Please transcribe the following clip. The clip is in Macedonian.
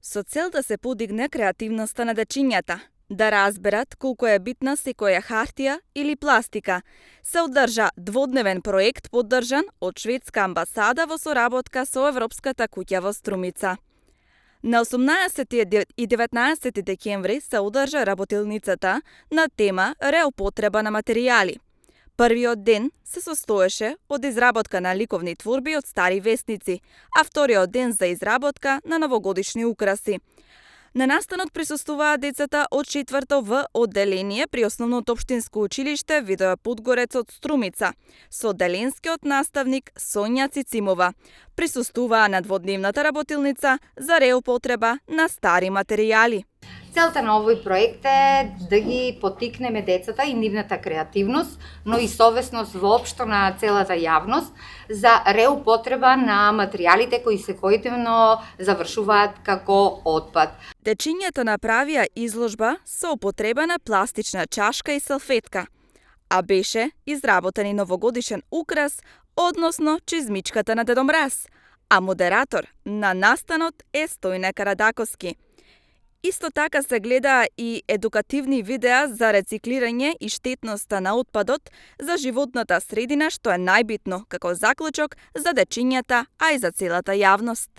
Со цел да се подигне креативноста на дечињата, да разберат колку е битна секоја хартија или пластика, се одржа дводневен проект поддржан од шведска амбасада во соработка со Европската куќа во Струмица. На 18 и 19 декември се одржа работилницата на тема реупотреба на материјали. Првиот ден се состоеше од изработка на ликовни творби од стари весници, а вториот ден за изработка на новогодишни украси. На настанот присуствуваа децата од 4-то В одделение при Основното општинско училиште Видоја Подгорец од Струмица, со одделенскиот наставник Сонја Цицимова. Присуствуваа на дводневната работилница за реупотреба на стари материјали. Целта на овој проект е да ги поттикнеме децата и нивната креативност, но и совесност воопшто на целата јавност за реупотреба на материјалите кои секојдневно завршуваат како отпад. Дечињата направија изложба со употребена пластична чашка и салфетка, а беше изработен и новогодишен украс, односно чизмичката на Дедо Мраз, а модератор на настанот е Стојне Карадаковски. Исто така се гледаа и едукативни видеа за рециклирање и штетноста на отпадот за животната средина, што е најбитно како заклучок за дечињата, а и за целата јавност.